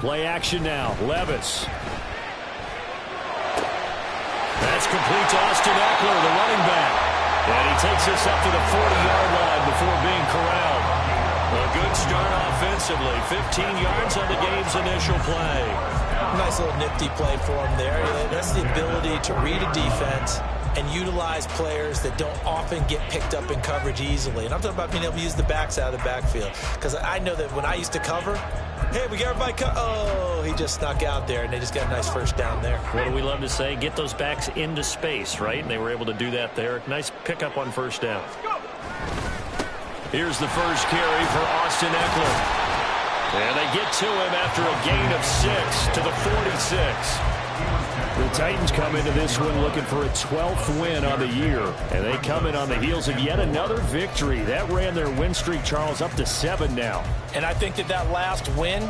Play action now. Levis. That's complete to Austin Eckler, the running back. And he takes us up to the 40-yard line before being corralled. A good start offensively. 15 yards on the game's initial play. Nice little nifty play for him there. That's the ability to read a defense and utilize players that don't often get picked up in coverage easily. And I'm talking about being able to use the backs out of the backfield. Because I know that when I used to cover, hey, we got everybody oh, he just snuck out there, and they just got a nice first down there. What do we love to say? Get those backs into space, right? And they were able to do that there. Nice pickup on first down. Here's the first carry for Austin Eckler. And they get to him after a gain of 6 to the 46. The Titans come into this one looking for a 12th win on the year. And they come in on the heels of yet another victory. That ran their win streak, Charles, up to 7 now. And I think that last win,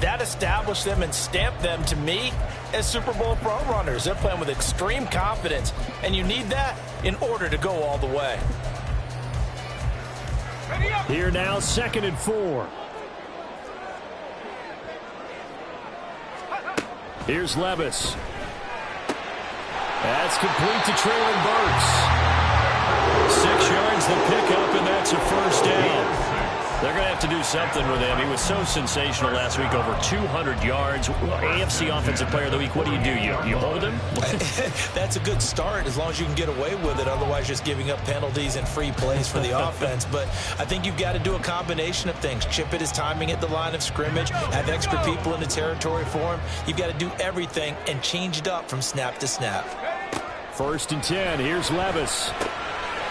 that established them and stamped them, to me, as Super Bowl front runners. They're playing with extreme confidence. And you need that in order to go all the way. Here now, 2nd and 4. Here's Levis. That's complete to Traylon Burks. 6 yards the pickup, and that's a first down. They're going to have to do something with him. He was so sensational last week, over 200 yards. AFC Offensive Player of the Week, what do? You hold him? That's a good start as long as you can get away with it. Otherwise, just giving up penalties and free plays for the offense. But I think you've got to do a combination of things. Chip at his timing at the line of scrimmage, have extra people in the territory for him. You've got to do everything and change it up from snap to snap. 1st and 10. Here's Levis.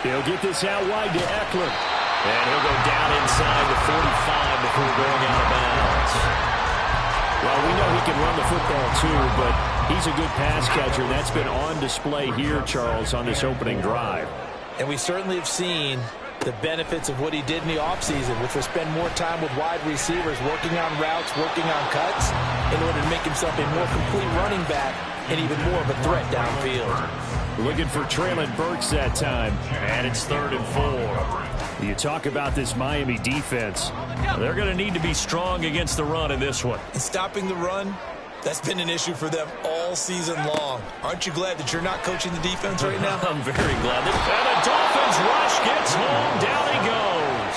He'll get this out wide to Eckler. And he'll go down inside the 45 before going out of bounds. Well, we know he can run the football too, but he's a good pass catcher. That's been on display here, Charles, on this opening drive. And we certainly have seen the benefits of what he did in the offseason, which was spend more time with wide receivers, working on routes, working on cuts, in order to make himself a more complete running back and even more of a threat downfield. Looking for Traylon Burks that time. And it's 3rd and 4. You talk about this Miami defense. They're going to need to be strong against the run in this one. And stopping the run, that's been an issue for them all season long. Aren't you glad that you're not coaching the defense right now? I'm very glad. And the Dolphins rush gets home. Down he goes.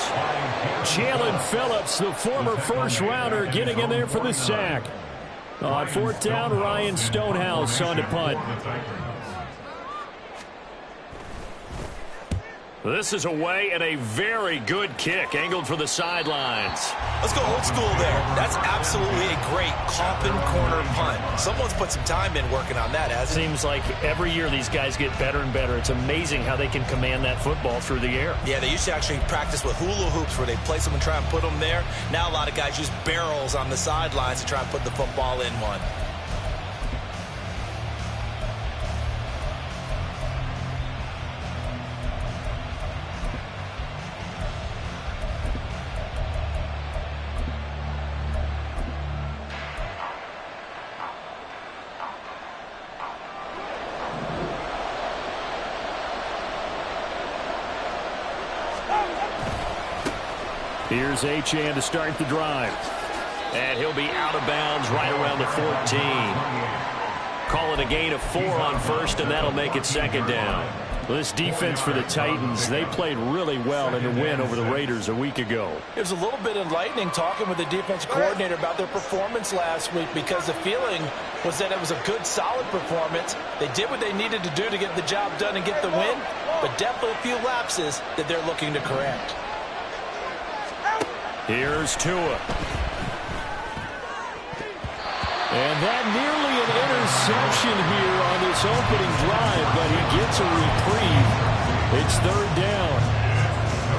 Jalen Phillips, the former first-rounder, getting in there for the sack. On 4th down, Ryan Stonehouse on to punt. This is away and a very good kick, angled for the sidelines. Let's go old school there. That's absolutely a great Coffin corner punt. Someone's put some time in working on that, hasn't it? Seems like every year these guys get better and better. It's amazing how they can command that football through the air. Yeah, they used to actually practice with hula hoops where they place them and try and put them there. Now a lot of guys use barrels on the sidelines to try and put the football in one. Here's Achane to start the drive. And he'll be out of bounds right around the 14. Call it a gain of 4 on 1st, and that'll make it 2nd down. Well, this defense for the Titans, they played really well in the win over the Raiders a week ago. It was a little bit enlightening talking with the defensive coordinator about their performance last week, because the feeling was that it was a good, solid performance. They did what they needed to do to get the job done and get the win, but definitely a few lapses that they're looking to correct. Here's Tua. And that nearly an interception here on this opening drive, but he gets a reprieve. It's 3rd down.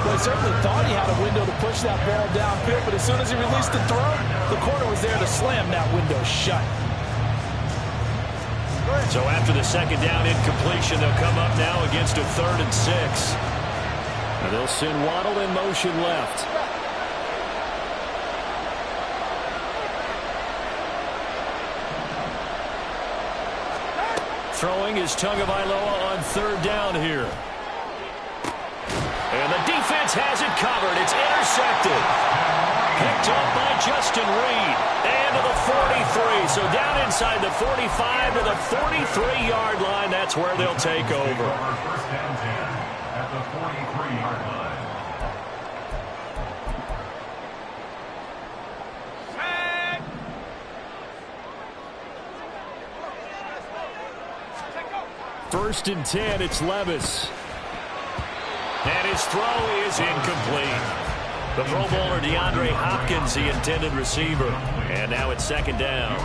Well, he certainly thought he had a window to push that ball downfield, but as soon as he released the throw, the corner was there to slam that window shut. So after the 2nd down incompletion, they'll come up now against a 3rd and 6. And they'll send Waddle in motion left. Throwing is Tagovailoa on 3rd down here. And the defense has it covered. It's intercepted. picked up by Justin Reed. And to the 43. So down inside the 45 to the 43-yard line. That's where they'll take over. First and 10 at the 43-yard line. First and 10, it's Levis. And his throw is incomplete. The Pro Bowler DeAndre Hopkins, the intended receiver. And now it's second down.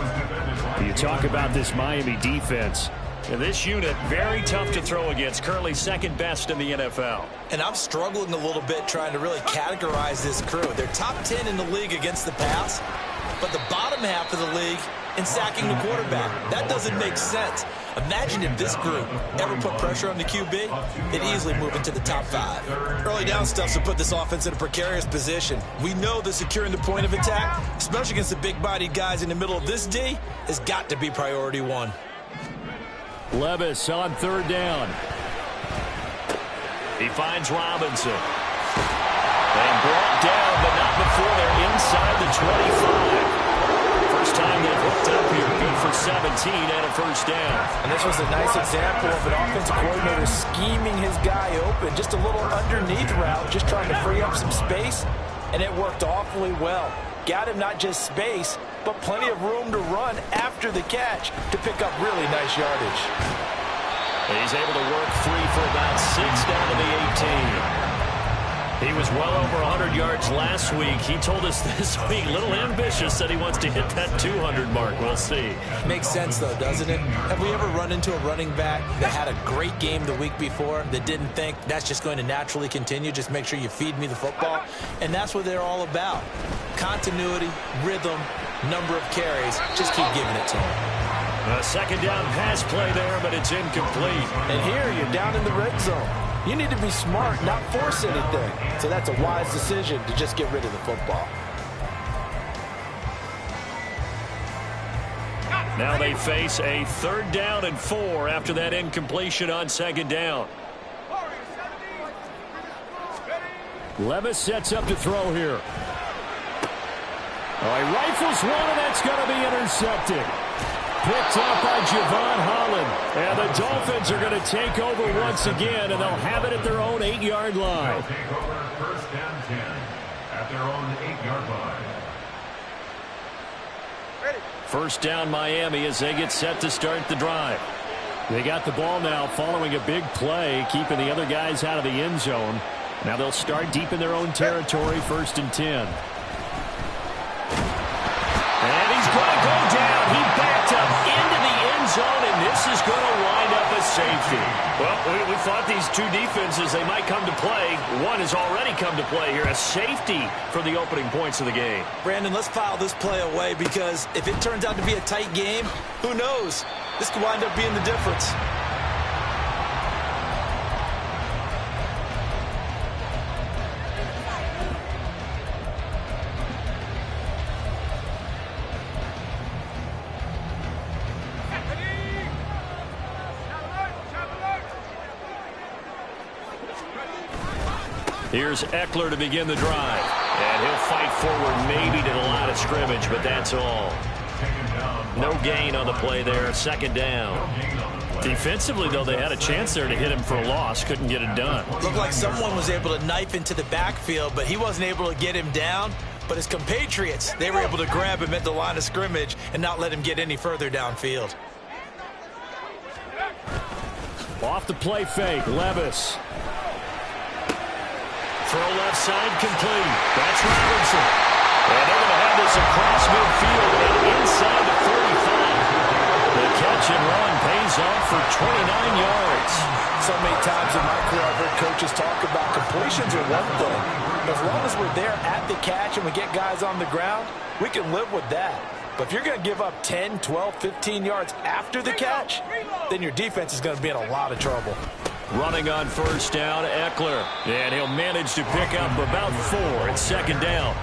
You talk about this Miami defense. And this unit, very tough to throw against. Currently second best in the NFL. And I'm struggling a little bit trying to really categorize this crew. They're top 10 in the league against the pass, but the bottom half of the league in sacking the quarterback. That doesn't make sense. Imagine if this group ever put pressure on the QB, they'd easily move into the top 5. Early down stuff's to put this offense in a precarious position. We know that securing the point of attack, especially against the big-bodied guys in the middle of this D, has got to be priority 1. Levis on third down. He finds Robinson. And brought down, but not before they're inside the 25. First time they've hooked up here. Good for 17 and a first down. And this was a nice example of an offensive coordinator scheming his guy open. Just a little underneath route, just trying to free up some space, and it worked awfully well. Got him not just space, but plenty of room to run after the catch to pick up really nice yardage. And he's able to work free for about 6 down to the 18. He was well over 100 yards last week. He told us this week, a little ambitious, that he wants to hit that 200 mark. We'll see. Makes sense, though, doesn't it? Have we ever run into a running back that had a great game the week before that didn't think that's just going to naturally continue? Just make sure you feed me the football. And that's what they're all about. Continuity, rhythm, number of carries. Just keep giving it to them. A second down pass play there, but it's incomplete. And here you're down in the red zone. You need to be smart, not force anything. So that's a wise decision to just get rid of the football. Now they face a 3rd down and 4 after that incompletion on second down. Levis sets up to throw here. Oh, he rifles one, and that's going to be intercepted. Picked up by Javon Holland. And the Dolphins are going to take over once again, and they'll have it at their own 8-yard line. They'll take over first and 10 at their own 8-yard line. First down Miami as they get set to start the drive. They got the ball now following a big play, keeping the other guys out of the end zone. Now they'll start deep in their own territory, first and 10. And he's going to go down. He backed up into the end zone, and this is going to wind up as safety. Well, we thought these two defenses, they might come to play. One has already come to play here. A safety for the opening points of the game. Brandon, let's file this play away, because if it turns out to be a tight game, who knows? This could wind up being the difference. Here's Eckler to begin the drive. And he'll fight forward maybe to the line of scrimmage, but that's all. No gain on the play there. Second down. Defensively, though, they had a chance there to hit him for a loss. Couldn't get it done. Looked like someone was able to knife into the backfield, but he wasn't able to get him down. But his compatriots, they were able to grab him at the line of scrimmage and not let him get any further downfield. Off the play fake, Levis. Throw left side complete. That's Robinson. And they're going to have this across midfield and inside the 35. The catch and run pays off for 29 yards. So many times in my career I've heard coaches talk about completions are one thing. As long as we're there at the catch and we get guys on the ground, we can live with that. But if you're going to give up 10, 12, 15 yards after the catch, then your defense is going to be in a lot of trouble. Running on first down, Eckler. And he'll manage to pick up about 4 at second down.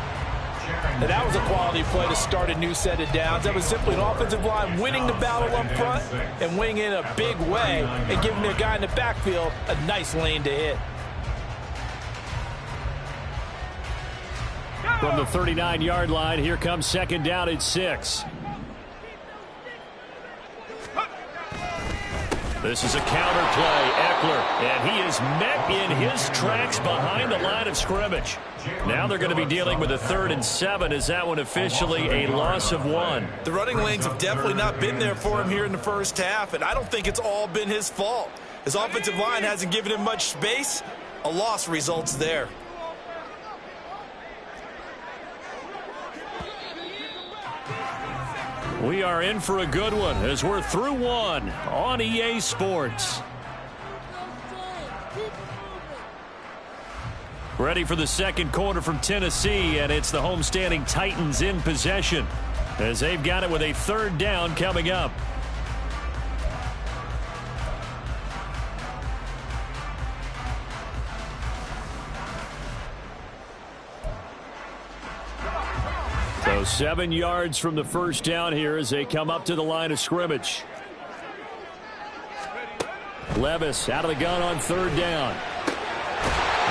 And that was a quality play to start a new set of downs. That was simply an offensive line winning the battle up front and winning in a big way and giving their guy in the backfield a nice lane to hit. From the 39-yard line, here comes second down at 6. This is a counter play. Eckler, and he is met in his tracks behind the line of scrimmage. Now they're going to be dealing with a 3rd and 7. Is that one officially a loss of 1? The running lanes have definitely not been there for him here in the first half, and I don't think it's all been his fault. His offensive line hasn't given him much space. A loss results there. We are in for a good one as we're through one on EA Sports. Ready for the second quarter from Tennessee, and it's the homestanding Titans in possession as they've got it with a 3rd down coming up. So 7 yards from the first down here as they come up to the line of scrimmage. Levis out of the gun on 3rd down.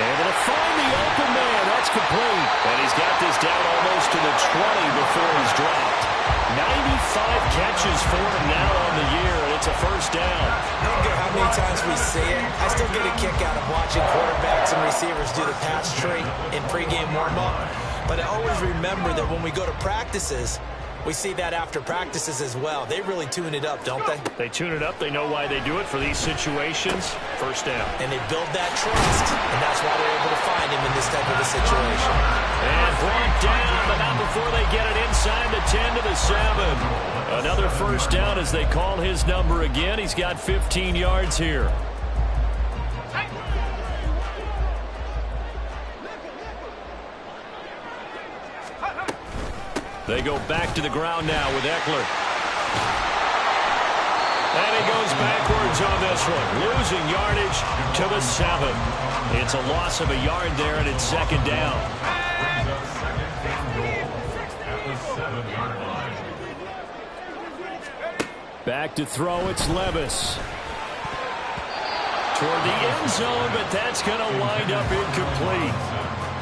Able to find the open man. That's complete. And he's got this down almost to the 20 before he's dropped. 95 catches for him now on the year, and it's a first down. I don't care how many times we see it. I still get a kick out of watching quarterbacks and receivers do the pass tree in pregame warm-up. But I always remember that when we go to practices, we see that after practices as well. They really tune it up, don't they? They tune it up. They know why they do it for these situations. First down. And they build that trust, and that's why they're able to find him in this type of a situation. And brought down, but not before they get it inside the 10 to the 7. Another first down as they call his number again. He's got 15 yards here. They go back to the ground now with Eckler. And he goes backwards on this one, losing yardage to the 7. It's a loss of a yard there, and it's second down. Back to throw, it's Levis. Toward the end zone, but that's going to wind up incomplete.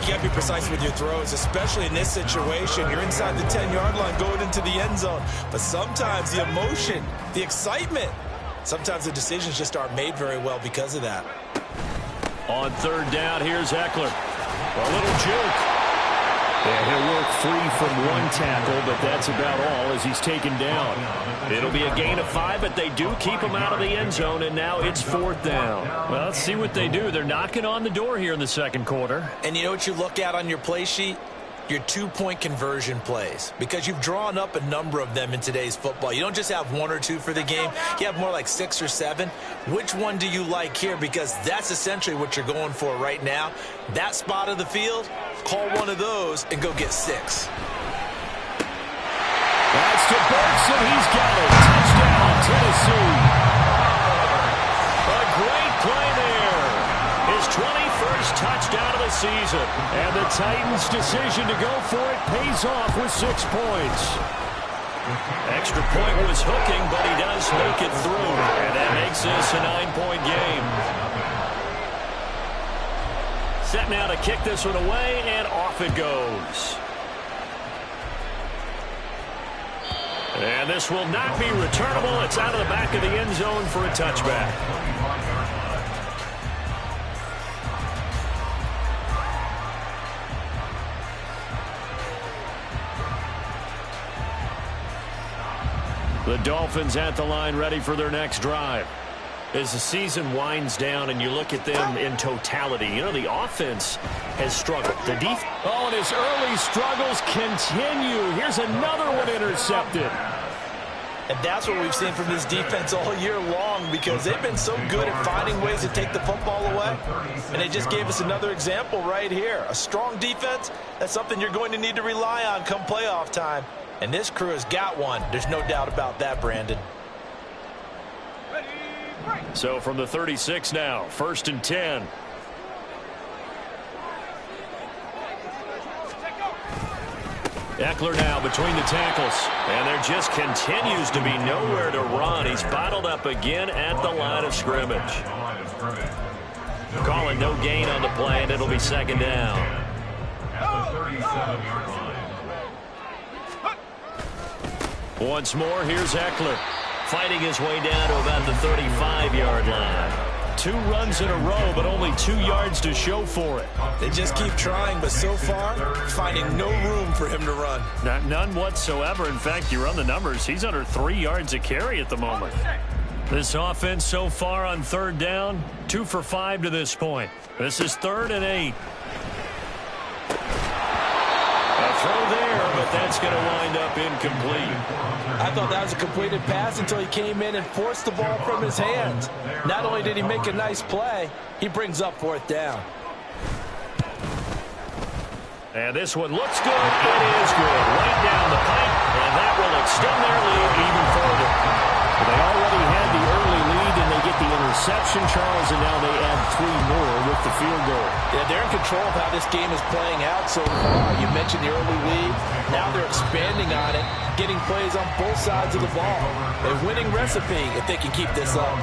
You got to be precise with your throws, especially in this situation. You're inside the 10-yard line going into the end zone. But sometimes the emotion, the excitement, sometimes the decisions just aren't made very well because of that. On 3rd down, here's Eckler. A little juke. And he'll work free from one tackle, but that's about all as he's taken down. It'll be a gain of 5, but they do keep him out of the end zone, and now it's 4th down. Well, let's see what they do. They're knocking on the door here in the second quarter. And you know what you look at on your play sheet? Your 2-point conversion plays, because you've drawn up a number of them in today's football. You don't just have 1 or 2 for the game. You have more like 6 or 7. Which one do you like here? Because that's essentially what you're going for right now. That spot of the field, call one of those and go get 6. That's to Burks, and he's got it. Touchdown, Tennessee. A great play there. His 21st touchdown of the season. And the Titans' decision to go for it pays off with 6 points. Extra point was hooking, but he does make it through. And that makes this a 9-point game. Set now to kick this one away, and off it goes. And this will not be returnable. It's out of the back of the end zone for a touchback. The Dolphins at the line, ready for their next drive. As the season winds down and you look at them in totality, you know, the offense has struggled. The defense, and his early struggles continue. Here's another one intercepted. And that's what we've seen from this defense all year long, because they've been so good at finding ways to take the football away. And they just gave us another example right here. A strong defense, that's something you're going to need to rely on come playoff time. And this crew has got one. There's no doubt about that, Brandon. So from the 36 now, 1st and 10. Eckler now between the tackles. And there just continues to be nowhere to run. He's bottled up again at the line of scrimmage. Calling no gain on the play, and it'll be second down. at the 37-yard line. Once more, here's Eckler, fighting his way down to about the 35-yard line. 2 runs in a row, but only 2 yards to show for it. They just keep trying, but so far, finding no room for him to run. None whatsoever. In fact, you run the numbers, he's under 3 yards a carry at the moment. This offense so far on 3rd down, 2 for 5 to this point. This is 3rd and 8. A throw there, but that's going to wind up incomplete. I thought that was a completed pass until he came in and forced the ball from his hands. Not only did he make a nice play, he brings up 4th down. And this one looks good. It is good. Right down the pipe, and that will extend their lead even further. They already had the early lead, and they get the interception, Charles, and now they add 3 more with the field goal. Yeah, they're in control of how this game is playing out so far. You mentioned the early lead. Now they're expanding on it, getting plays on both sides of the ball. A winning recipe if they can keep this up.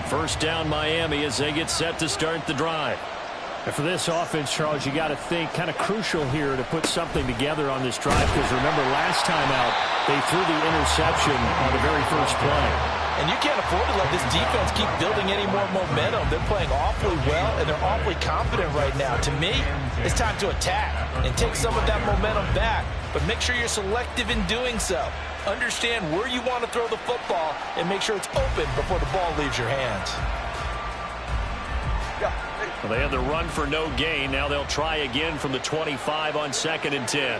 First down, Miami, as they get set to start the drive. And for this offense, Charles, you got to think kind of crucial here to put something together on this drive, because remember last time out they threw the interception on the very first play. And you can't afford to let this defense keep building any more momentum. They're playing awfully well, and they're awfully confident right now. To me, it's time to attack and take some of that momentum back, but make sure you're selective in doing so. Understand where you want to throw the football and make sure it's open before the ball leaves your hands. Well, they had the run for no gain. Now they'll try again from the 25 on 2nd and 10.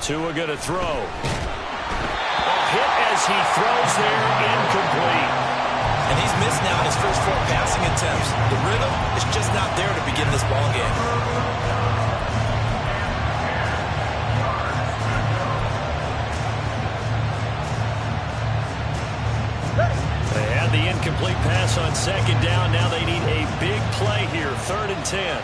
Tua going to throw. A hit as he throws there, incomplete. And he's missed now in his first 4 passing attempts. The rhythm is just not there to begin this ball game. They had the incomplete pass on 2nd down. Now they need a big play here, 3rd and 10.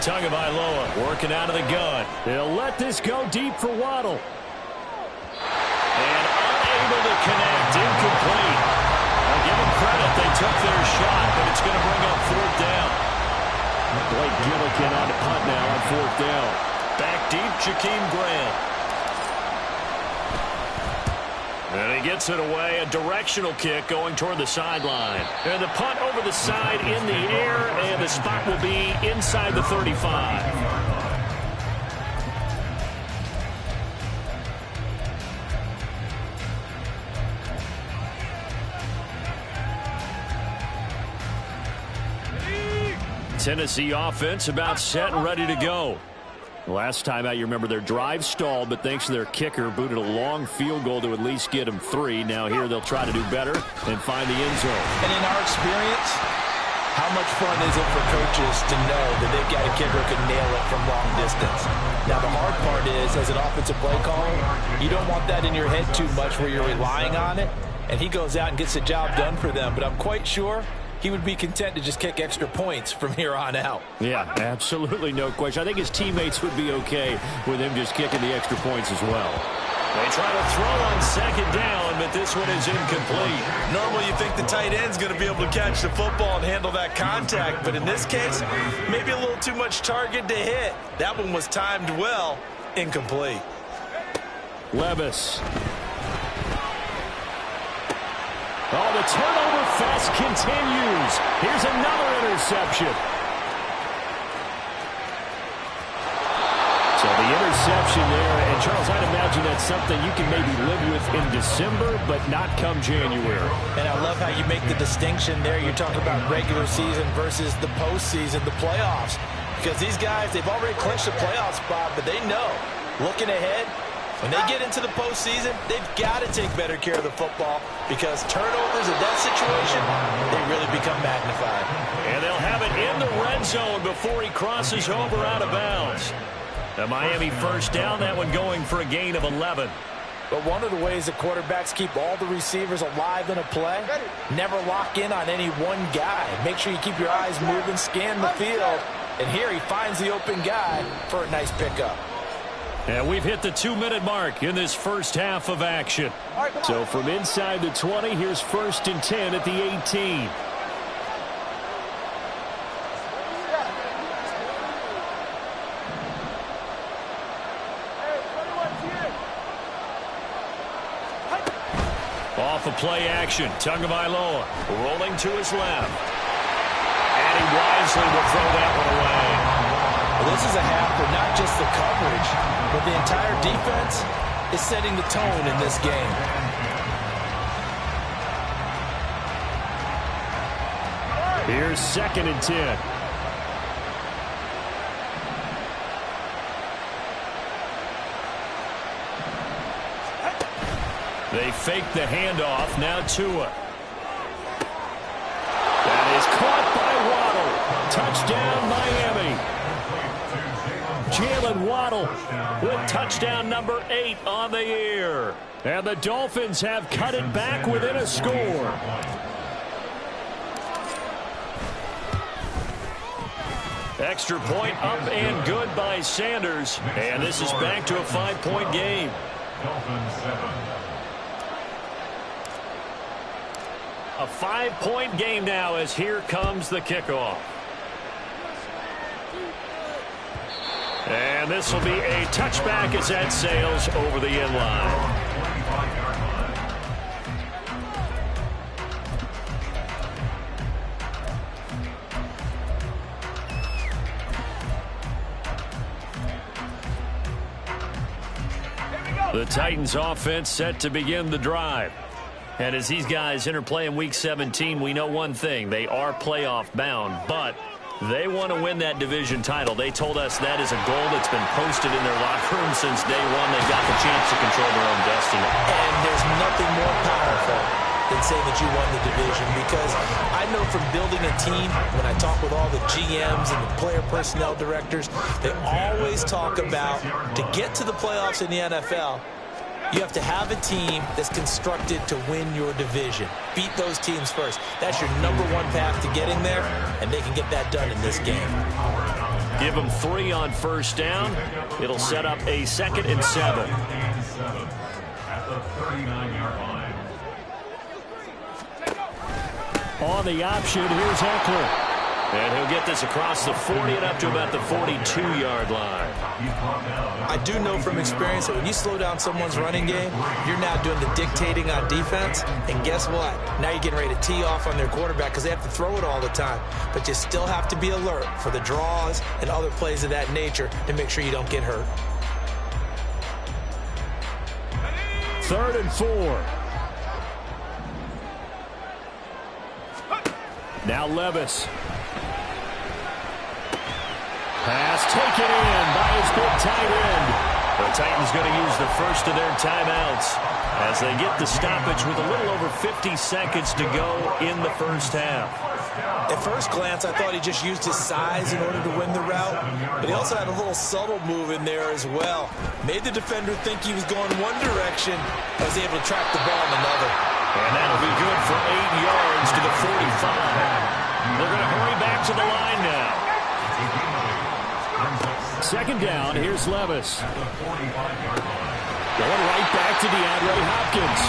Tagovailoa working out of the gun. They'll let this go deep for Waddle. And unable to connect, incomplete. I'll give them credit, they took their shot, but it's going to bring up 4th down. Blake Gillikin on the punt now on 4th down. Back deep, Jakeem Grant. And he gets it away, a directional kick going toward the sideline. And the punt over the side in the air, and the spot will be inside the 35. Tennessee offense about set and ready to go. Last time out, you remember their drive stalled, but thanks to their kicker, booted a long field goal to at least get them 3. Now here they'll try to do better and find the end zone. And in our experience, how much fun is it for coaches to know that they've got a kicker who can nail it from long distance? Now the hard part is, as an offensive play caller, you don't want that in your head too much where you're relying on it, and he goes out and gets the job done for them. But I'm quite sure he would be content to just kick extra points from here on out. Yeah, absolutely no question. I think his teammates would be okay with him just kicking the extra points as well. They try to throw on 2nd down, but this one is incomplete. Normally you think the tight end's going to be able to catch the football and handle that contact, but in this case, maybe a little too much target to hit. That one was timed well, incomplete. Levis. Oh, the turnover fest continues. Here's another interception. So the interception there, and Charles, I'd imagine that's something you can maybe live with in December, but not come January. And I love how you make the distinction there. You're talking about regular season versus the postseason, the playoffs. Because these guys, they've already clinched a playoff spot, but they know, looking ahead, when they get into the postseason, they've got to take better care of the football, because turnovers in that situation, they really become magnified. And they'll have it in the red zone before he crosses over out of bounds. The Miami first down, that one going for a gain of 11. But one of the ways that quarterbacks keep all the receivers alive in a play, never lock in on any one guy. Make sure you keep your eyes moving, scan the field. And here he finds the open guy for a nice pickup. And we've hit the 2-minute mark in this first half of action. So from inside the 20, here's 1st and 10 at the 18. Off of play action, Tagovailoa rolling to his left. And he wisely will throw that one away. Well, this is a half where not just the coverage, but the entire defense is setting the tone in this game. Here's 2nd and 10. They fake the handoff. Now Tua. That is caught by Waddle. Touchdown, Miami. Jalen Waddle with touchdown number 8 on the year. And the Dolphins have cut it back within a score. Extra point up and good by Sanders. And this is back to a 5-point game. Dolphins 7. A 5-point game now as here comes the kickoff. And this will be a touchback as that sails over the end line. The Titans offense set to begin the drive. And as these guys interplay in Week 17, we know one thing. They are playoff bound, but they want to win that division title. They told us that is a goal that's been posted in their locker room since day one. They've got the chance to control their own destiny. And there's nothing more powerful than saying that you won the division, because I know from building a team, when I talk with all the GMs and the player personnel directors, they always talk about to get to the playoffs in the NFL, you have to have a team that's constructed to win your division. Beat those teams first. That's your number one path to getting there, and they can get that done in this game. Give them 3 on first down. It'll set up a 2nd and 7. At the 39-yard line. On the option, here's Eckler. And he'll get this across the 40 and up to about the 42-yard line. I do know from experience that when you slow down someone's running game, you're now doing the dictating on defense. And guess what? Now you're getting ready to tee off on their quarterback because they have to throw it all the time. But you still have to be alert for the draws and other plays of that nature to make sure you don't get hurt. 3rd and 4. Now Levis. Pass taken in by his big tight end. The Titans going to use the first of their timeouts as they get the stoppage with a little over 50 seconds to go in the first half. At first glance, I thought he just used his size in order to win the route, but he also had a little subtle move in there as well. Made the defender think he was going one direction, but was able to track the ball in another. And that'll be good for 8 yards to the 45. They're going to hurry back to the line now. 2nd down, here's Levis. Going right back to DeAndre Hopkins.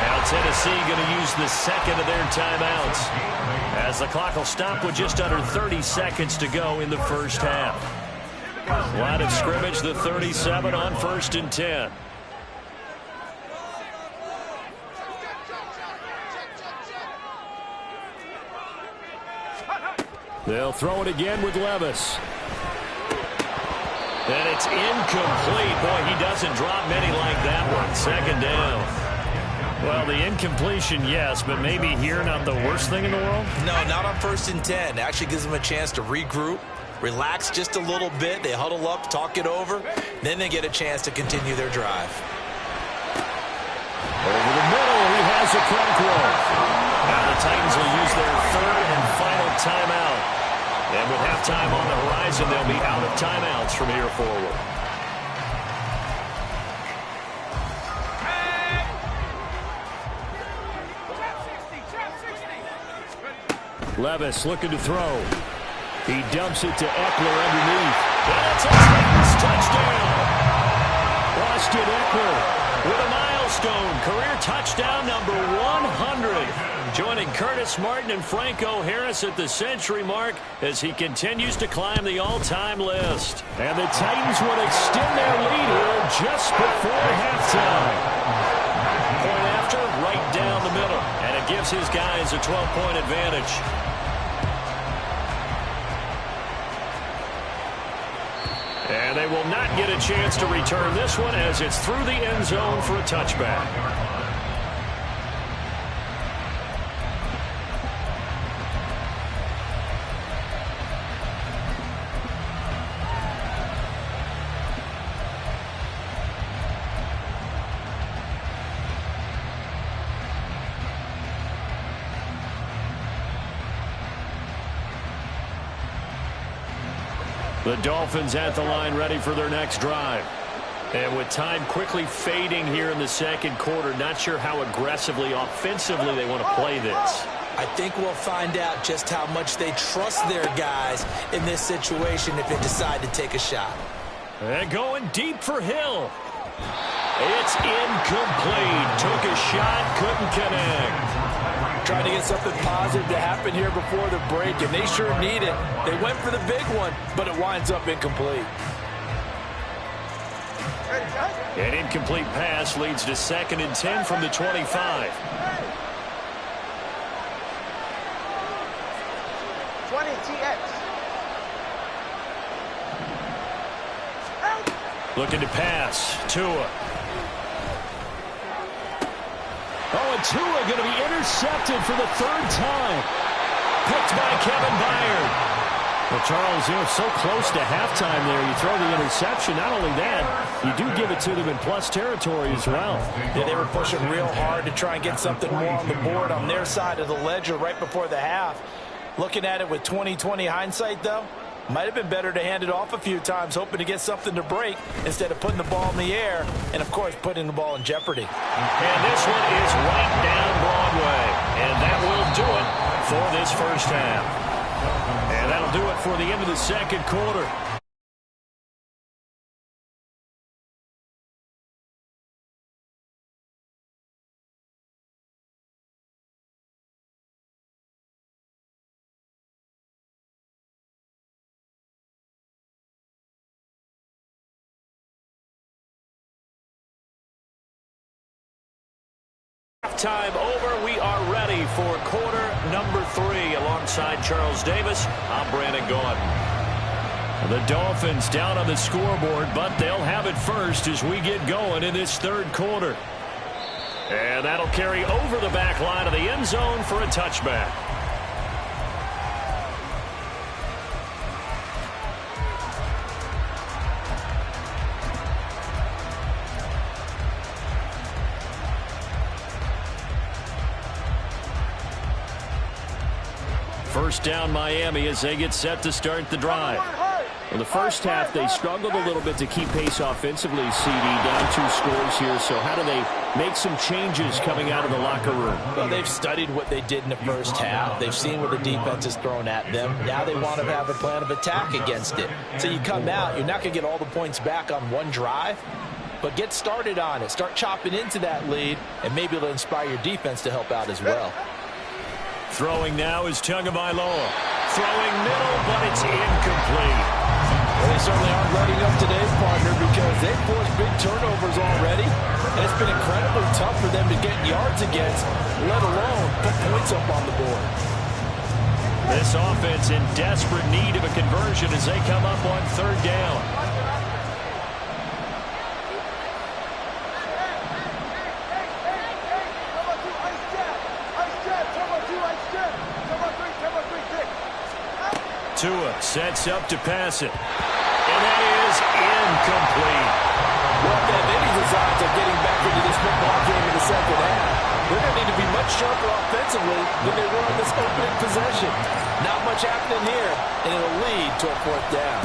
Now Tennessee going to use the 2nd of their timeouts as the clock will stop with just under 30 seconds to go in the first half. Line of scrimmage, the 37 on 1st and 10. They'll throw it again with Levis. And it's incomplete. Boy, he doesn't drop many like that one. 2nd down. Well, the incompletion, yes, but maybe here not the worst thing in the world? No, not on 1st and 10. Actually gives them a chance to regroup, relax just a little bit. They huddle up, talk it over. Then they get a chance to continue their drive. Over the middle, he has a crack roll. Now the Titans will use their 3rd and final timeout. And with halftime on the horizon, they'll be out of timeouts from here forward. Levis looking to throw. He dumps it to Eckler underneath. And it's a Titans touchdown. Austin Eckler with a milestone. Career touchdown number 100. Joining Curtis Martin and Franco Harris at the century mark as he continues to climb the all-time list. And the Titans would extend their lead here just before halftime. Point after, right down the middle. And it gives his guys a 12-point advantage. And they will not get a chance to return this one as it's through the end zone for a touchback. The Dolphins at the line ready for their next drive. And with time quickly fading here in the second quarter, not sure how aggressively, offensively they want to play this. I think we'll find out just how much they trust their guys in this situation if they decide to take a shot. And going deep for Hill. It's incomplete. Took a shot, couldn't connect. Trying to get something positive to happen here before the break, and they sure need it. They went for the big one, but it winds up incomplete. An incomplete pass leads to 2nd and 10 from the 25. 20 TX. Looking to pass. Tua. Oh, and Tua going to be intercepted for the 3rd time. Picked by Kevin Byard. Well, Charles, you know, so close to halftime there. You throw the interception. Not only that, you do give it to them in plus territory as well. Yeah, they were pushing real hard to try and get something more on the board on their side of the ledger right before the half. Looking at it with 20/20 hindsight, though, might have been better to hand it off a few times, hoping to get something to break instead of putting the ball in the air and, of course, putting the ball in jeopardy. And this one is right down Broadway. And that will do it for this first half. And that'll do it for the end of the second quarter. Time over. We are ready for quarter number 3. Alongside Charles Davis, I'm Brandon Gaudin. The Dolphins down on the scoreboard, but they'll have it first as we get going in this 3rd quarter. And that'll carry over the back line of the end zone for a touchback. First down Miami as they get set to start the drive. In the first half, they struggled a little bit to keep pace offensively, CD, down 2 scores here. So how do they make some changes coming out of the locker room? Well, they've studied what they did in the first half. They've seen what the defense has thrown at them. Now they want to have a plan of attack against it. So you come out, you're not going to get all the points back on one drive, but get started on it. Start chopping into that lead, and maybe it'll inspire your defense to help out as well. Throwing now is Tagovailoa. Throwing middle, but it's incomplete. Well, they certainly aren't letting up today's partner because they've forced big turnovers already. And it's been incredibly tough for them to get yards against, let alone put points up on the board. This offense in desperate need of a conversion as they come up on 3rd down. Tua sets up to pass it. And that is incomplete. Well, they have any designs of getting back into this football game in the second half. They're going to need to be much sharper offensively than they were on this opening possession. Not much happening here, and it'll lead to a 4th down.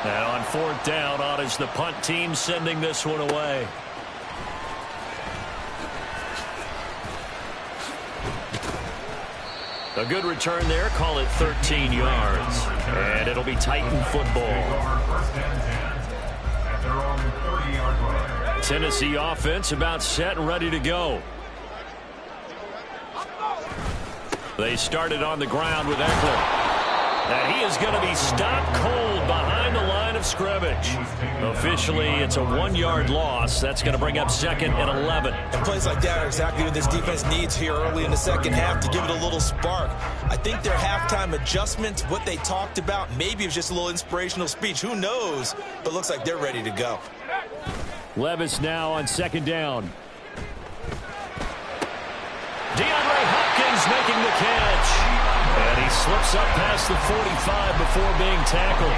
And on 4th down, on is the punt team sending this one away. A good return there. Call it 13 yards. And it'll be Titan football. First and 10 at their own 30-yard line. Tennessee offense about set and ready to go. They started on the ground with Eckler. And he is going to be stopped cold behind the line of scrimmage. Officially, it's a 1-yard loss. That's going to bring up 2nd and 11. And plays like that are exactly what this defense needs here early in the second half to give it a little spark. I think their halftime adjustments, what they talked about, maybe it was just a little inspirational speech. Who knows? But looks like they're ready to go. Levis now on 2nd down. DeAndre Hopkins making the catch. And he slips up past the 45 before being tackled.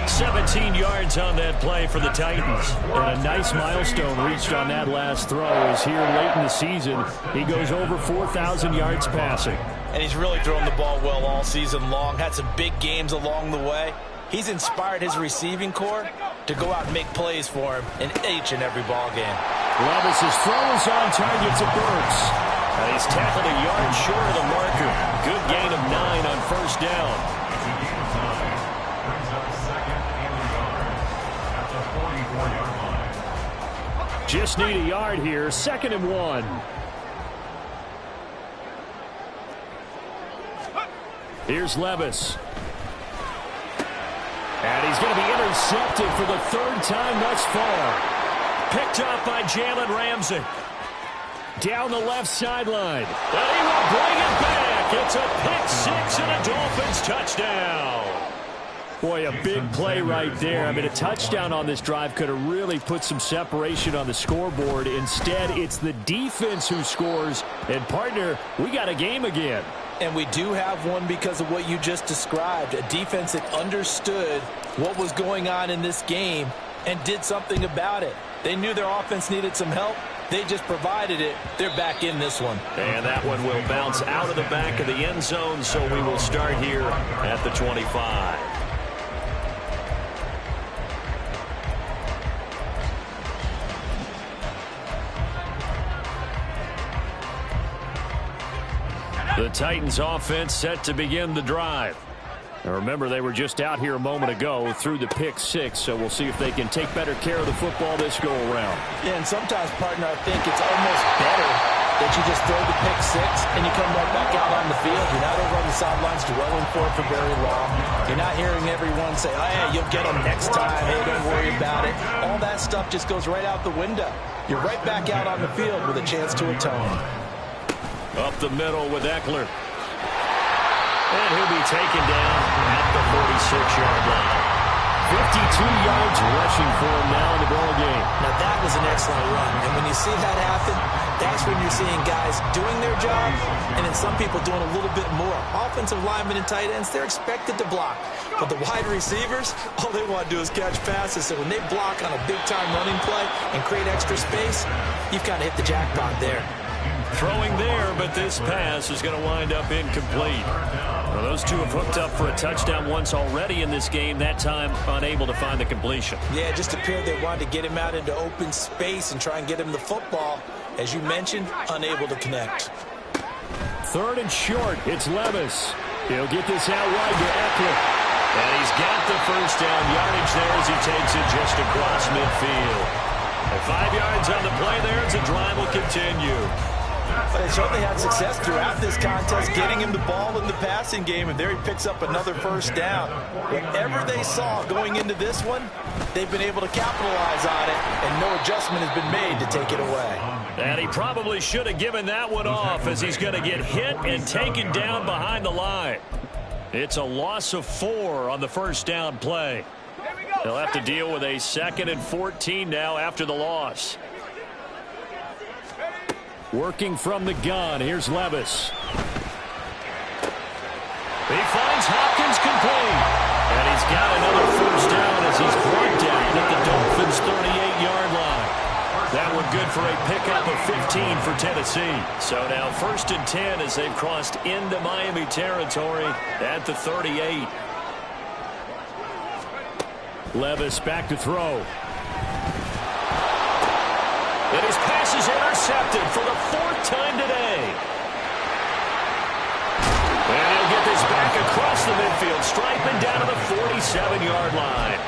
17 yards on that play for the Titans. And a nice milestone reached on that last throw as here late in the season, he goes over 4,000 yards passing. And he's really thrown the ball well all season long. Had some big games along the way. He's inspired his receiving corps to go out and make plays for him in each and every ball game. Levis's throw is on target to Burks. And he's tackled a yard short of the marker. Good gain of 9 on 1st down. It's a gain of 9. Brings up 2nd and yard at the 44-yard line. Just need a yard here. 2nd and 1. Here's Levis. And he's going to be intercepted for the 3rd time thus far. Picked up by Jalen Ramsey. Down the left sideline. And he will bring it back. It's a pick 6 and a Dolphins touchdown. Boy, a big play right there. I mean, a touchdown on this drive could have really put some separation on the scoreboard. Instead, it's the defense who scores. And, partner, we got a game again. And we do have one because of what you just described. A defense that understood what was going on in this game and did something about it. They knew their offense needed some help. They just provided it. They're back in this one. And that one will bounce out of the back of the end zone, so we will start here at the 25. The Titans offense set to begin the drive. Now remember, they were just out here a moment ago through the pick 6, so we'll see if they can take better care of the football this go around. Yeah, and sometimes, partner, I think it's almost better that you just throw the pick 6 and you come right back out on the field. You're not over on the sidelines dwelling for it for very long. You're not hearing everyone say, oh, yeah, you'll get them next time. Hey, don't worry about it. All that stuff just goes right out the window. You're right back out on the field with a chance to atone. Up the middle with Eckler. And he'll be taken down at the 46-yard line. 52 yards rushing for him now in the ball game. Now, that was an excellent run. And when you see that happen, that's when you're seeing guys doing their job and then some people doing a little bit more. Offensive linemen and tight ends, they're expected to block. But the wide receivers, all they want to do is catch passes. So when they block on a big-time running play and create extra space, you've kind of hit the jackpot there. Throwing there, but this pass is going to wind up incomplete. Well, those two have hooked up for a touchdown once already in this game, that time unable to find the completion. Yeah, it just appeared they wanted to get him out into open space and try and get him the football. As you mentioned, unable to connect. 3rd and short, it's Levis. He'll get this out wide to Eckler. And he's got the 1st down yardage there as he takes it just across midfield. And 5 yards on the play there as the drive will continue. They certainly had success throughout this contest, getting him the ball in the passing game, and there he picks up another 1st down. Whatever they saw going into this one, they've been able to capitalize on it, and no adjustment has been made to take it away. And he probably should have given that one off as he's going to get hit and taken down behind the line. It's a loss of 4 on the 1st down play. They'll have to deal with a 2nd and 14 now after the loss. Working from the gun, here's Levis. He finds Hopkins complete. And he's got another 1st down as he's brought down at the Dolphins' 38-yard line. That one good for a pickup of 15 for Tennessee. So now 1st and 10 as they've crossed into Miami territory at the 38. Levis back to throw. And his pass is intercepted for the 4th time today. And he'll get this back across the midfield stripe and down to the 47-yard line.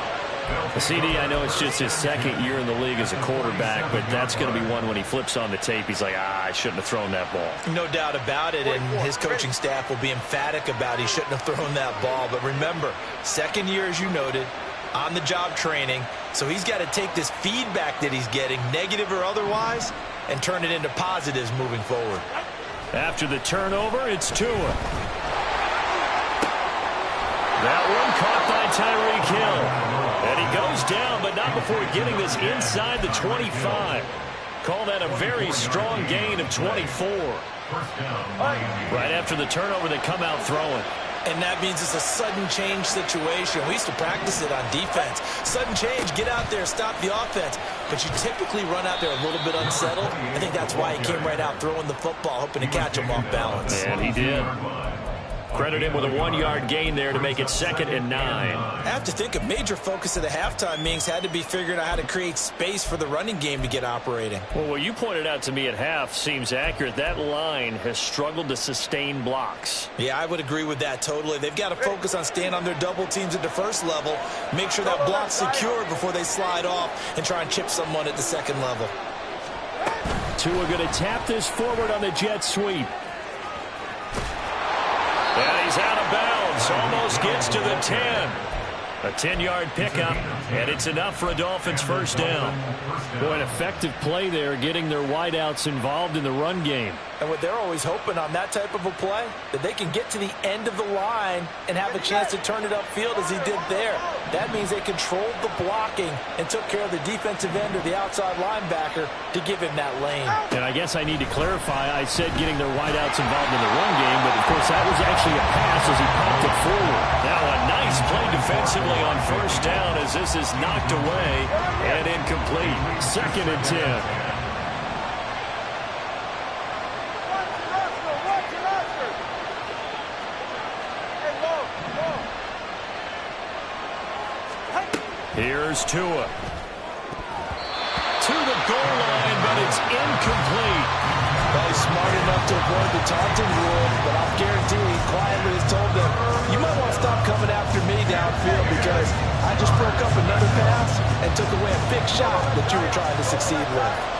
CD, I know it's just his second year in the league as a quarterback, but that's going to be one when he flips on the tape, he's like, I shouldn't have thrown that ball. No doubt about it, and his coaching staff will be emphatic about he shouldn't have thrown that ball. But remember, second year, as you noted, on-the-job training, so he's got to take this feedback that he's getting, negative or otherwise, and turn it into positives moving forward. After the turnover, it's Tua. That one caught by Tyreek Hill. And he goes down, but not before getting this inside the 25. Call that a very strong gain of 24. Right after the turnover, they come out throwing. And that means it's a sudden change situation. We used to practice it on defense. Sudden change, get out there, stop the offense. But you typically run out there a little bit unsettled. I think that's why he came right out throwing the football, hoping to catch him off balance. And he did. Credit him with a 1-yard gain there to make it 2nd and 9. I have to think a major focus of the halftime meetings had to be figuring out how to create space for the running game to get operating. Well, what you pointed out to me at half seems accurate. That line has struggled to sustain blocks. Yeah, I would agree with that totally. They've got to focus on staying on their double teams at the first level, make sure that block's secured before they slide off and try and chip someone at the second level. Tua going to tap this forward on the jet sweep. And he's out of bounds. Almost gets to the 10. A 10-yard pickup, and it's enough for a Dolphins first down. Boy, an effective play there, getting their wideouts involved in the run game. And what they're always hoping on that type of a play, that they can get to the end of the line and have a chance to turn it upfield as he did there. That means they controlled the blocking and took care of the defensive end or the outside linebacker to give him that lane. And I guess I need to clarify, I said getting their wideouts involved in the run game, but of course that was actually a pass as he popped it forward. Now a nice play defensively on first down as this is knocked away and incomplete. 2nd and 10. Here's Tua. To the goal line, but it's incomplete. Well, he's smart enough to avoid the taunting rule, but I'll guarantee he quietly has told them, you might want to stop coming after me downfield because I just broke up another pass and took away a big shot that you were trying to succeed with.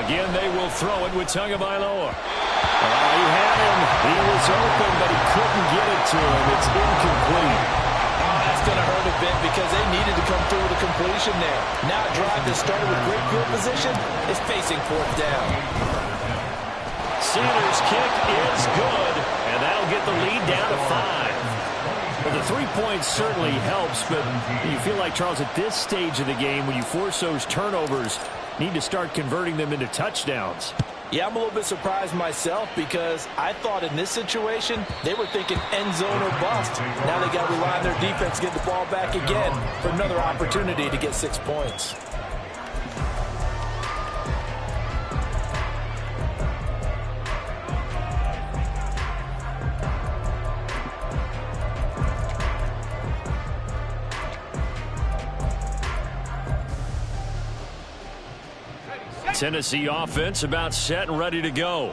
Again, they will throw it with Tagovailoa. He had him. He was open, but he couldn't get it to him. It's incomplete. That's going to hurt a bit because they needed to come through with a completion there. Now a drive that started with great field position is facing 4th down. Sanders' kick is good, and that'll get the lead down to 5. Well, the 3 points certainly helps, but you feel like, Charles, at this stage of the game, when you force those turnovers, need to start converting them into touchdowns. Yeah, I'm a little bit surprised myself because I thought in this situation they were thinking end zone or bust. Now they got to rely on their defense to get the ball back again for another opportunity to get 6 points. Tennessee offense about set and ready to go.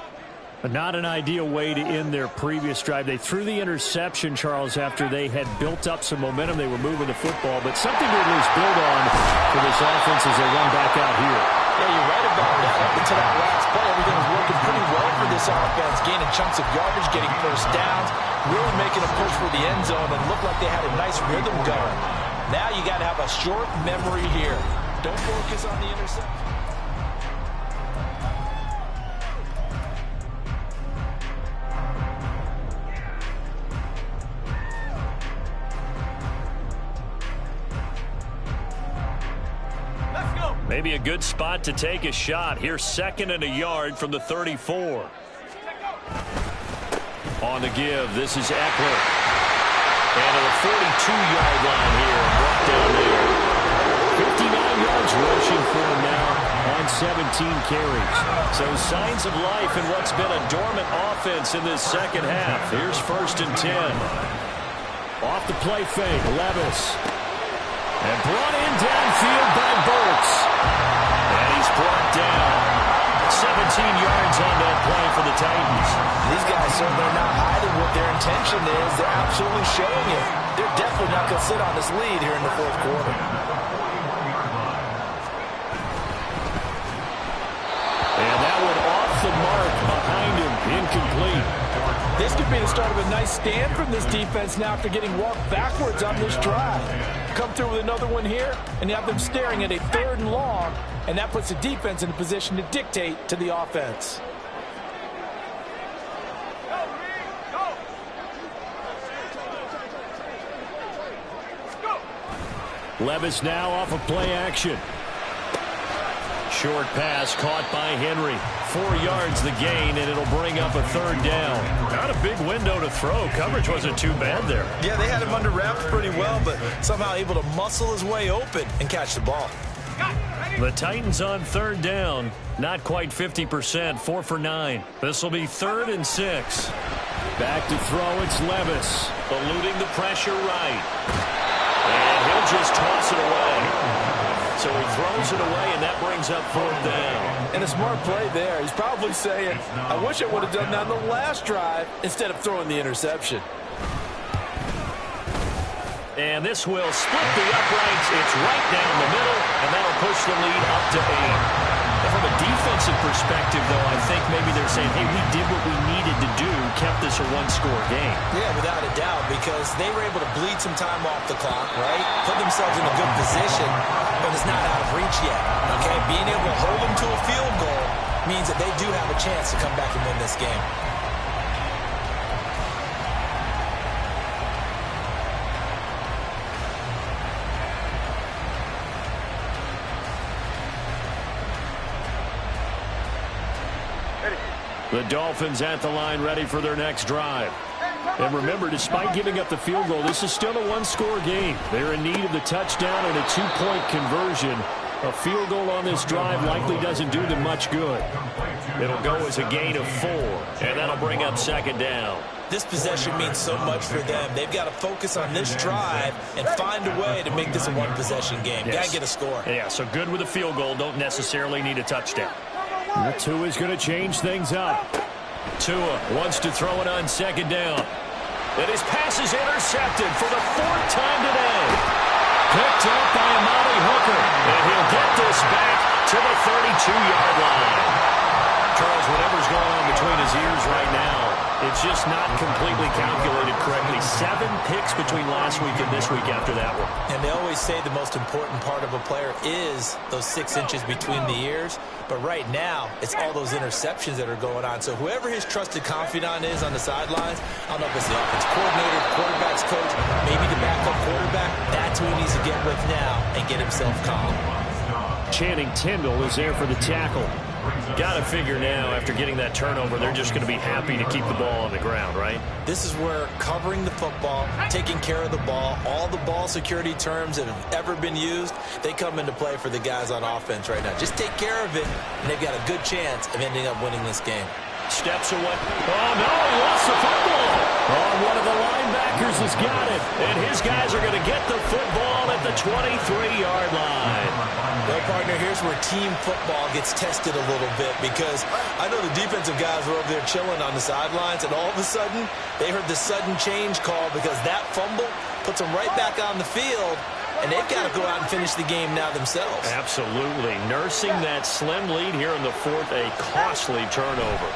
But not an ideal way to end their previous drive. They threw the interception, Charles, after they had built up some momentum. They were moving the football, but something to at least build on for this offense as they run back out here. Yeah, you're right about that. Up until that last play, everything was working pretty well for this offense, gaining chunks of yardage, getting first downs, really making a push for the end zone, and looked like they had a nice rhythm going. Now you got to have a short memory here. Don't focus on the interception. Maybe a good spot to take a shot. Here's 2nd and a yard from the 34. On the give, this is Eckler. And to the 42-yard line here, brought down there. 59 yards rushing for him now on 17 carries. So signs of life in what's been a dormant offense in this second half. Here's 1st and 10. Off the play fake, Levis. And brought in downfield by Burks. And he's brought down. 17 yards on that play for the Titans. These guys certainly are not hiding what their intention is. They're absolutely showing it. They're definitely not going to sit on this lead here in the 4th quarter. And that one off the mark behind him, incomplete. This could be the start of a nice stand from this defense now after getting walked backwards on this drive. Come through with another one here, and you have them staring at a 3rd and long, and that puts the defense in a position to dictate to the offense. Levis now off of play action. Short pass caught by Henry. 4 yards the gain, and it'll bring up a 3rd down. Not a big window to throw. Coverage wasn't too bad there. Yeah, they had him under wraps pretty well, but somehow able to muscle his way open and catch the ball. The Titans on 3rd down. Not quite 50%, 4 for 9. This will be 3rd and 6. Back to throw, it's Levis. Eluding the pressure right. And he'll just toss it away. So he throws it away, and that brings up 4th down. And a smart play there. He's probably saying, I wish I would have done that on the last drive instead of throwing the interception. And this will split the uprights. It's right down the middle, and that'll push the lead up to 8. And from a defensive perspective, though, I think maybe they're saying, hey, we did what we needed to do, kept this a one-score game. Yeah, without a doubt, because they were able to bleed some time off the clock, right? Put themselves in a good position, but it's not out of reach yet, okay? Being able to hold them to a field goal means that they do have a chance to come back and win this game. The Dolphins at the line ready for their next drive. And remember, despite giving up the field goal, this is still a one-score game. They're in need of the touchdown and a 2-point conversion. A field goal on this drive likely doesn't do them much good. It'll go as a gain of 4, and that'll bring up 2nd down. This possession means so much for them. They've got to focus on this drive and find a way to make this a one-possession game. Yes. Got to get a score. Yeah, so good with a field goal. Don't necessarily need a touchdown. Tua is going to change things up. Tua wants to throw it on 2nd down. And his pass is intercepted for the 4th time today. Picked up by Amari Hooker. And he'll get this back to the 32-yard line. Charles, whatever's going on between his ears right now, it's just not completely calculated correctly. 7 picks between last week and this week after that one. And they always say the most important part of a player is those 6 inches between the ears. But right now, it's all those interceptions that are going on. So whoever his trusted confidant is on the sidelines, I don't know if it's the offense coordinator, the quarterback's coach, maybe the backup quarterback, that's who he needs to get with now and get himself calm. Channing Tindall is there for the tackle. Got to figure now, after getting that turnover, they're just going to be happy to keep the ball on the ground, right? This is where covering the football, taking care of the ball, all the ball security terms that have ever been used, they come into play for the guys on offense right now. Just take care of it, and they've got a good chance of ending up winning this game. Steps away. Oh, no, he lost the football. Oh, one of the linebackers has got it. And his guys are going to get the football at the 23-yard line. Well, partner, here's where team football gets tested a little bit, because I know the defensive guys were over there chilling on the sidelines, and all of a sudden, they heard the sudden change call because that fumble puts them right back on the field, and they've got to go out and finish the game now themselves. Absolutely. Nursing that slim lead here in the 4th, a costly turnover.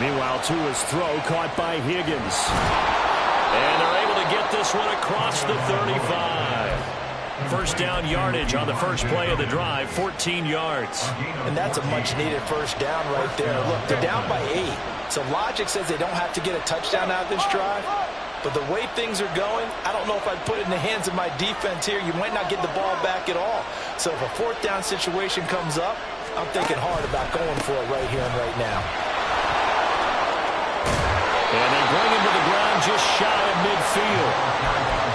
Meanwhile, Tua's throw caught by Higgins. And they're able to get this one across the 35. First down yardage on the first play of the drive, 14 yards. And that's a much-needed first down right there. Look, they're down by 8. So logic says they don't have to get a touchdown out of this drive. But the way things are going, I don't know if I'd put it in the hands of my defense here. You might not get the ball back at all. So if a 4th down situation comes up, I'm thinking hard about going for it right here and right now. And they bring him to the ground just shy of midfield.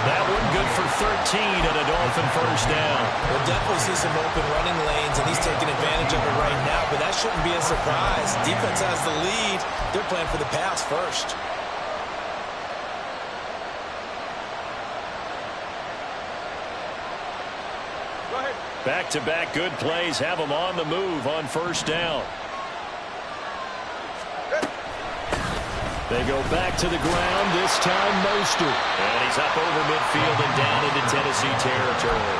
That one good for 13 and a Dolphin first down. We'll definitely see some open running lanes, and he's taking advantage of it right now, but that shouldn't be a surprise. Defense has the lead. They're playing for the pass first. Back-to-back good plays have them on the move on first down. They go back to the ground, this time Mostert. And he's up over midfield and down into Tennessee territory.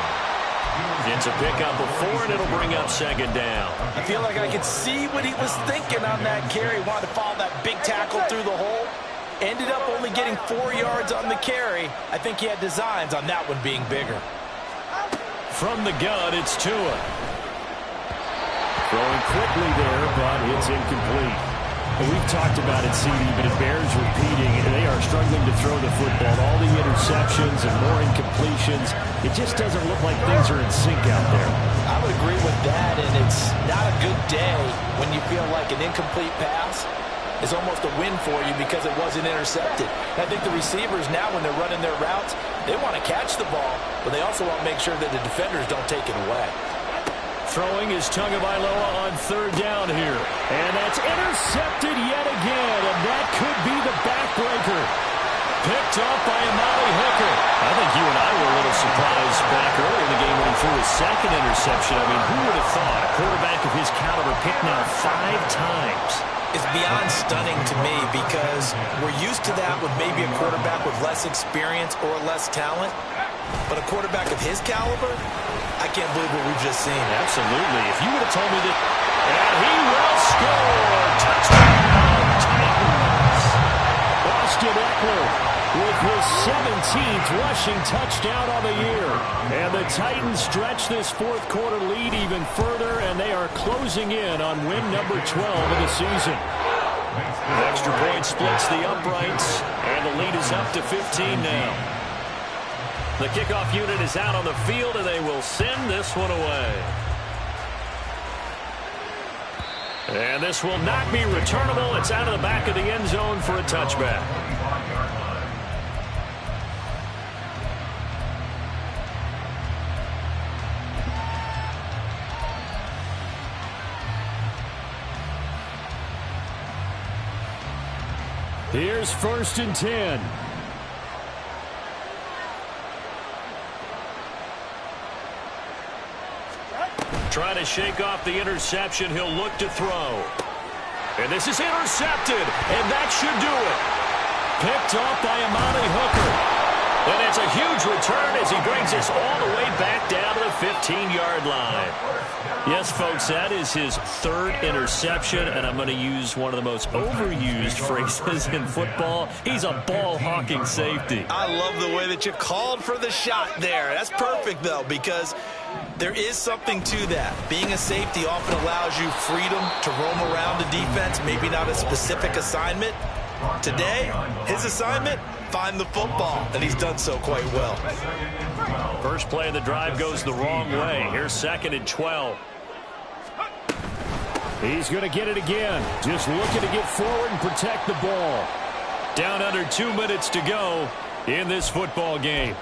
It's a pickup of 4, and it'll bring up second down. I feel like I could see what he was thinking on that carry. Wanted to follow that big tackle through the hole. Ended up only getting 4 yards on the carry. I think he had designs on that one being bigger. From the gun, it's Tua. Throwing quickly there, but it's incomplete. We've talked about it, CD, but it bears repeating. They are struggling to throw the football. All the interceptions and more incompletions. It just doesn't look like things are in sync out there. I would agree with that, and it's not a good day when you feel like an incomplete pass is almost a win for you because it wasn't intercepted. And I think the receivers now, when they're running their routes, they want to catch the ball, but they also want to make sure that the defenders don't take it away. Throwing is Tagovailoa on third down here. And that's intercepted yet again, and that could be the backbreaker. Picked off by Amari Hooker. I think you and I were a little surprised back early in the game when he threw his second interception. I mean, who would have thought a quarterback of his caliber picked now 5 times? It's beyond stunning to me because we're used to that with maybe a quarterback with less experience or less talent. But a quarterback of his caliber, I can't believe what we've just seen. Absolutely. If you would have told me that... And he will score! Touchdown, Titans! Austin Eckler with his 17th rushing touchdown on the year. And the Titans stretch this fourth quarter lead even further, and they are closing in on win number 12 of the season. Extra point splits the uprights, and the lead is up to 15 now. The kickoff unit is out on the field, and they will send this one away. And this will not be returnable. It's out of the back of the end zone for a touchback. Here's 1st and 10. Trying to shake off the interception. He'll look to throw. And this is intercepted. And that should do it. Picked off by Amari Hooker. And it's a huge return as he brings us all the way back down to the 15-yard line. Yes, folks, that is his 3rd interception, and I'm going to use one of the most overused phrases in football. He's a ball-hawking safety. I love the way that you called for the shot there. That's perfect, though, because there is something to that. Being a safety often allows you freedom to roam around the defense, maybe not a specific assignment. Today, his assignment, find the football, and he's done so quite well. First play of the drive goes the wrong way. Here's 2nd and 12. He's going to get it again. Just looking to get forward and protect the ball. Down under 2 minutes to go in this football game.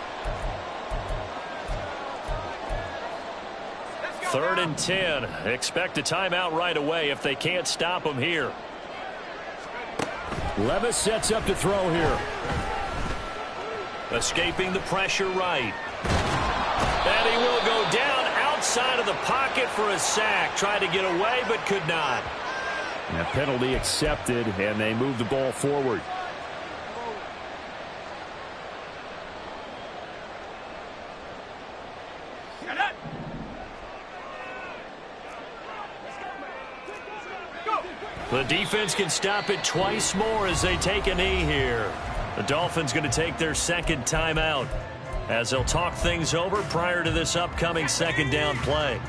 3rd and 10. Expect a timeout right away if they can't stop him here. Levis sets up to throw here. Escaping the pressure right. And he will go down outside of the pocket for a sack. Tried to get away but could not. And a penalty accepted, and they move the ball forward. The defense can stop it twice more as they take a knee here. The Dolphins going to take their 2nd timeout as they'll talk things over prior to this upcoming 2nd down play.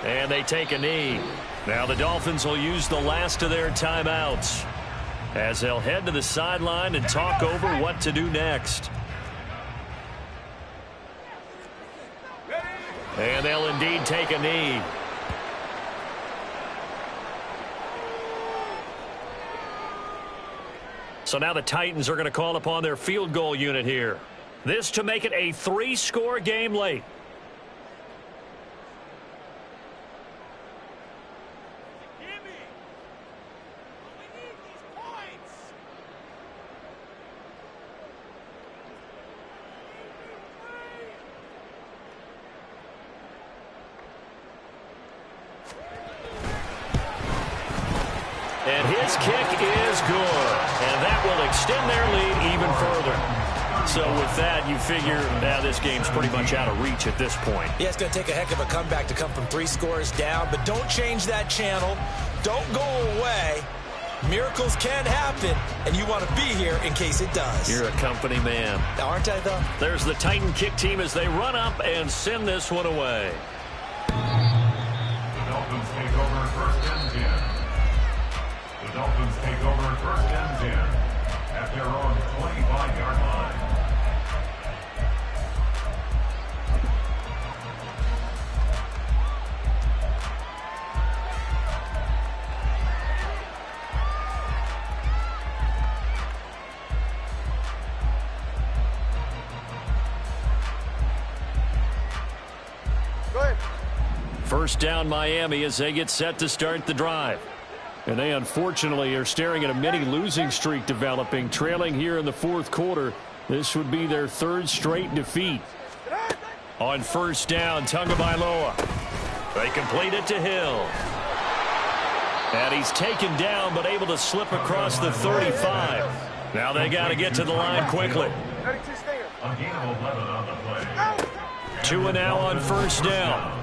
And they take a knee. Now the Dolphins will use the last of their timeouts as they'll head to the sideline and talk over what to do next. And they'll indeed take a knee. So now the Titans are going to call upon their field goal unit here. This to make it a 3-score game late. And his kick is good. And that will extend their lead even further. So with that, you figure now this game's pretty much out of reach at this point. Yeah, it's going to take a heck of a comeback to come from 3 scores down. But don't change that channel. Don't go away. Miracles can happen, and you want to be here in case it does. You're a company man. Aren't I, though? There's the Titan kick team as they run up and send this one away. The Dolphins take over first and 10. The Dolphins take over first and 10 at their own 25-yard line. First down Miami as they get set to start the drive. And they unfortunately are staring at a mini losing streak developing, trailing here in the fourth quarter. This would be their 3rd straight defeat. On first down, Tagovailoa. They complete it to Hill. And he's taken down but able to slip across the 35. Now they got to get to the line quickly. A gain of 11 on the play. 2 and now on first down.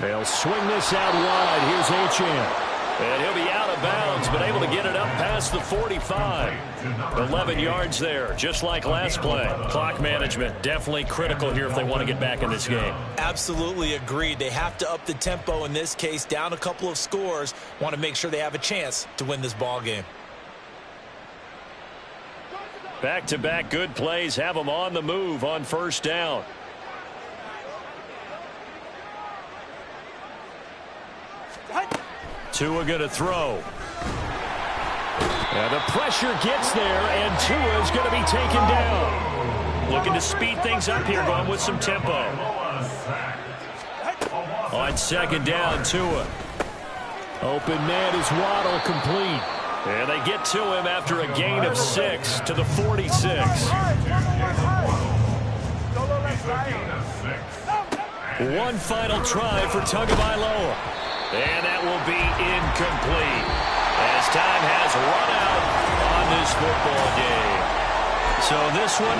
They'll swing this out wide. Here's Achane. And he'll be out of bounds, but able to get it up past the 45. 11 yards there, just like last play. Clock management definitely critical here if they want to get back in this game. Absolutely agreed. They have to up the tempo in this case, down a couple of scores. Want to make sure they have a chance to win this ball game. Back-to-back good plays have them on the move on first down. Tua going to throw. And the pressure gets there, and Tua's going to be taken down. Looking to speed things up here, going with some tempo. On second down, Tua. Open man is Waddle, complete. And they get to him after a gain of 6 to the 46. One final try for Tagovailoa. And that will be incomplete as time has run out on this football game. So this one...